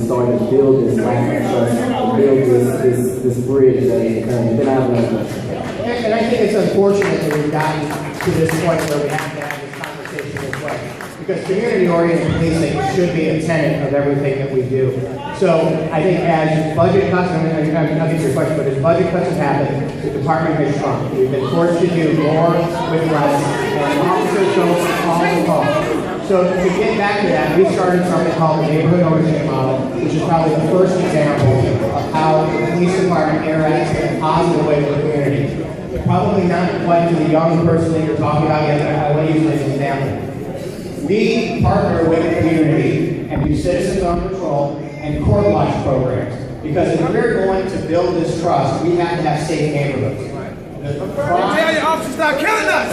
starting to build this lack of trust, build this bridge that is currently. Then I have another question. And I think it's unfortunate that we've gotten to this point where we have to have this conversation as well. Because community-oriented policing should be a tenet of everything that we do. So I think as budget cuts, I'll get to your question, but as budget cuts have happened, the department has shrunk. We've been forced to do more with less, and officers don't call the call. So to get back to that, we started something called the neighborhood ownership model, which is probably the first example of how the police department interacts in a positive way with the community. Probably not quite to the young person that you're talking about yet, but I will use it as an example. We partner with the community and do citizens on patrol and court watch programs. Because if we're going to build this trust, we have to have safe neighborhoods. Tell your officers stop killing us!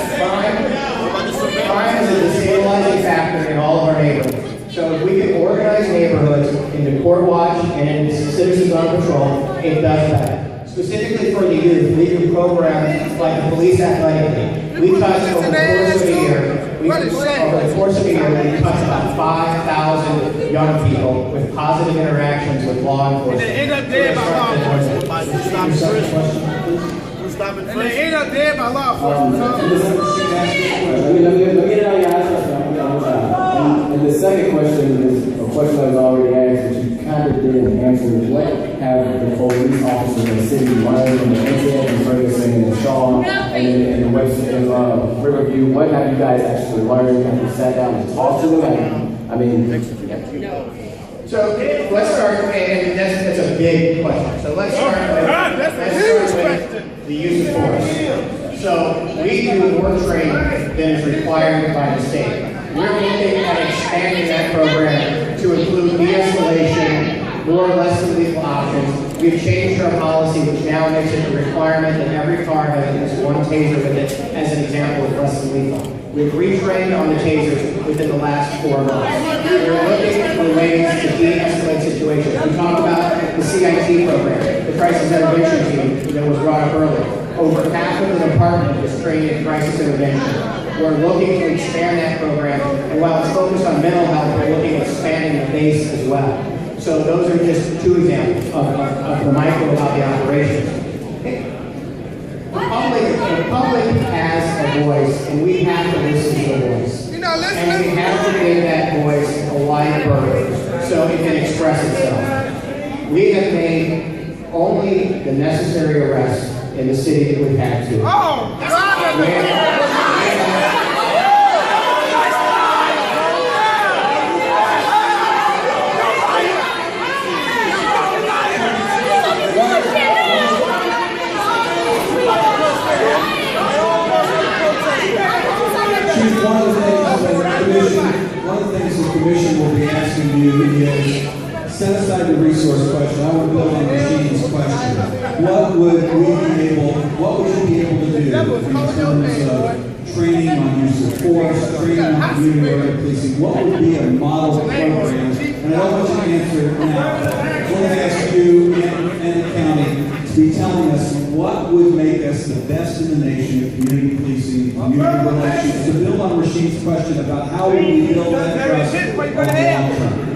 Crime is a destabilizing factor in all of our neighborhoods. So if we can organize neighborhoods into court watch and into citizens on patrol, it does that. Specifically for the youth, we do programs like the police athletic league. We touch over the course of a year. We touch about 5,000 young people with positive interactions with law enforcement. And they end up dead by law enforcement. And they end up dead by law enforcement. Let me get it on your eyes. And the second question is a question that was already asked, but you kind of didn't answer. What have the police officers in the city learned from the incident in Ferguson and Shaw and in the Webster and Riverview? What have you guys actually learned? Have you sat down and talked to them? So let's start, and that's a big question. So let's start with the use of force. So we do more training than is required by the state. We're looking at expanding that program to include de-escalation, more or less than lethal options. We've changed our policy, which now makes it a requirement that every car has at least one taser with it, as an example of less than lethal. We've retrained on the tasers within the last 4 months. We're looking for ways to de-escalate situations. We talked about the CIT program, the crisis intervention team that was brought up earlier. Over half of the department is trained in crisis intervention. We're looking to expand that program, and while it's focused on mental health, we're looking at expanding the base as well. So those are just 2 examples of the micro about the operations. The public has a voice, and we have to listen to the voice. And we have to give that voice a wide berth so it can express itself. We have made only the necessary arrests in the city that we've had to. One of the things the commission will be asking you is set aside the resource question. I would build on Rasheed's question. What would you be able to do in terms of training on use of force, training on community-oriented policing? What would be a model program? And I don't want you to answer it now. I want to ask you and the county to be telling us what would make us the best in the nation of community policing, community relations, to build on Rasheed's question about how we build that trust on the long term.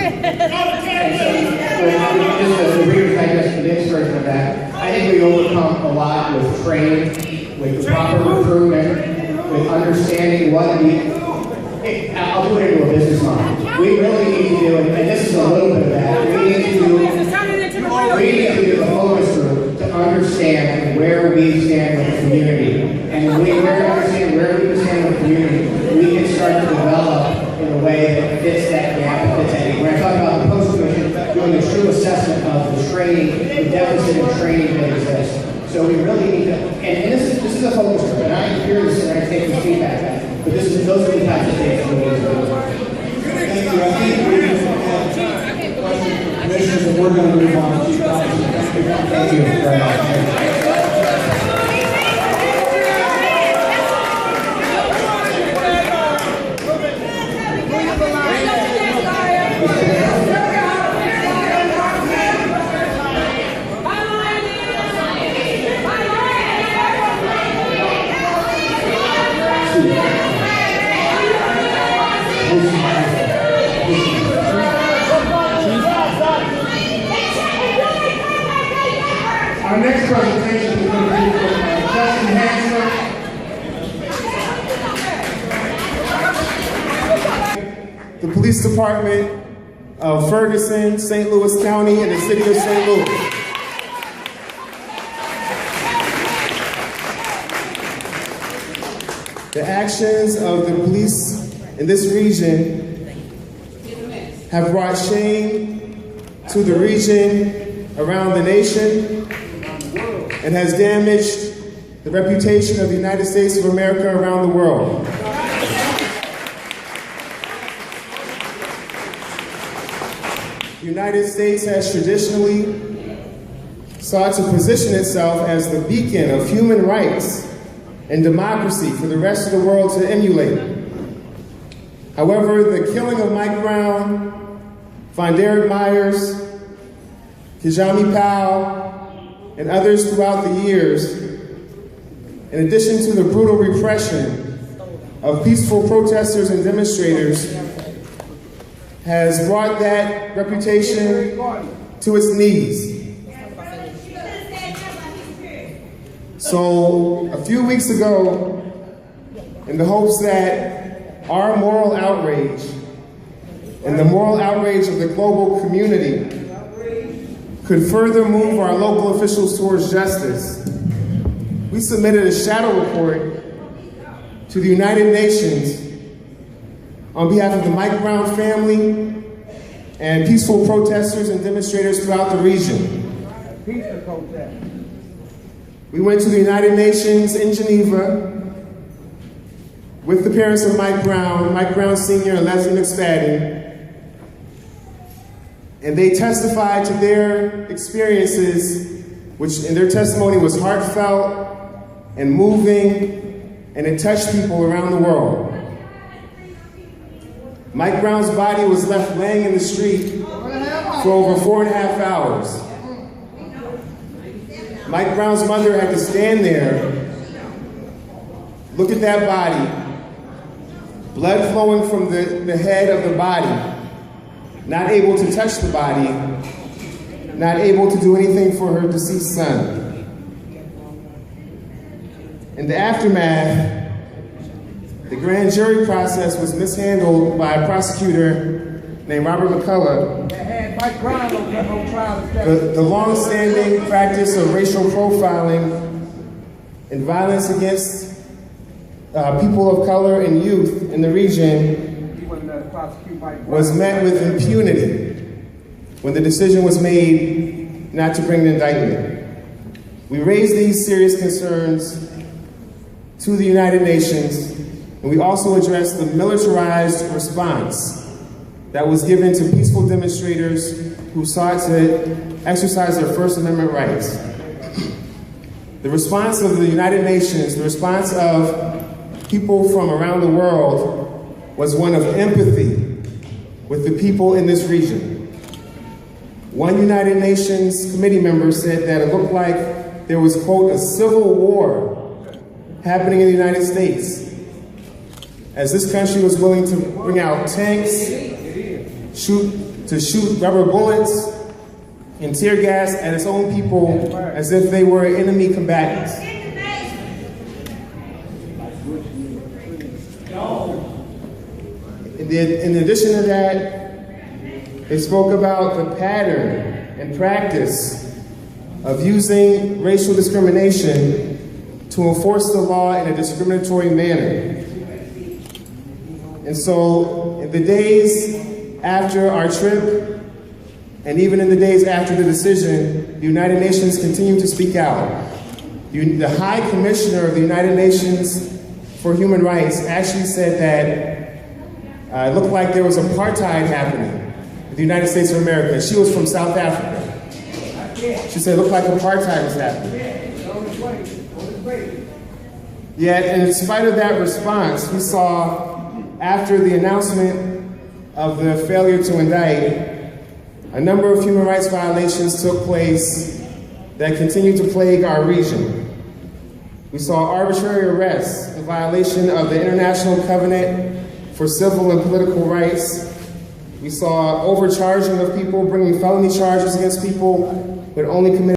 Just to digest the next version of that, I think we overcome a lot with training, with proper recruitment, with understanding what I'll put it into a business model. We really need to do, and this is a little bit of that, we need to do a focus group to understand where we stand with the community. And when we understand where we stand with the community, we can start to develop in a way that fits that gap, that fits that need. When I talk about the post-commission, doing a true assessment of the training, the deficit in training that exists. So we really need to, and this is a focus group, and I hear this and I take this feedback, but those are the types of things we need to do. Thank you. I think we have questions from commissioners, and we're going to move on to Chief Dotson. Thank you very much. Our next presentation is going to be from Dotson. The police department of Ferguson, St. Louis County, and the city of St. Louis. The actions of the police in this region have brought shame to the region around the nation and has damaged the reputation of the United States of America around the world. The United States has traditionally sought to position itself as the beacon of human rights and democracy for the rest of the world to emulate. However, the killing of Mike Brown, Von Derek Myers, Kijami Powell, and others throughout the years, in addition to the brutal repression of peaceful protesters and demonstrators, has brought that reputation to its knees. So a few weeks ago, in the hopes that our moral outrage and the moral outrage of the global community could further move our local officials towards justice, we submitted a shadow report to the United Nations on behalf of the Mike Brown family and peaceful protesters and demonstrators throughout the region. We went to the United Nations in Geneva with the parents of Mike Brown Sr. and Leslie McSpadden, and they testified to their experiences, which in their testimony was heartfelt and moving, and it touched people around the world. Mike Brown's body was left laying in the street for over 4.5 hours. Mike Brown's mother had to stand there, look at that body, blood flowing from the head of the body, not able to touch the body, not able to do anything for her deceased son. In the aftermath, the grand jury process was mishandled by a prosecutor named Robert McCullough. The long-standing practice of racial profiling and violence against people of color and youth in the region was met with impunity when the decision was made not to bring an indictment. We raised these serious concerns to the United Nations, and we also addressed the militarized response that was given to peaceful demonstrators who sought to exercise their First Amendment rights. The response of the United Nations, the response of people from around the world, was one of empathy with the people in this region. One United Nations committee member said that it looked like there was, quote, a civil war happening in the United States, as this country was willing to bring out tanks, shoot rubber bullets and tear gas at its own people as if they were enemy combatants. In addition to that, they spoke about the pattern and practice of using racial discrimination to enforce the law in a discriminatory manner. And so, in the days after our trip, and even in the days after the decision, the United Nations continued to speak out. The High Commissioner of the United Nations for Human Rights actually said that it looked like there was apartheid happening in the United States of America. She was from South Africa. She said it looked like apartheid was happening. Yet, in spite of that response, we saw after the announcement of the failure to indict, a number of human rights violations took place that continue to plague our region. We saw arbitrary arrests in violation of the International Covenant for Civil and Political Rights. We saw overcharging of people, bringing felony charges against people who had only committed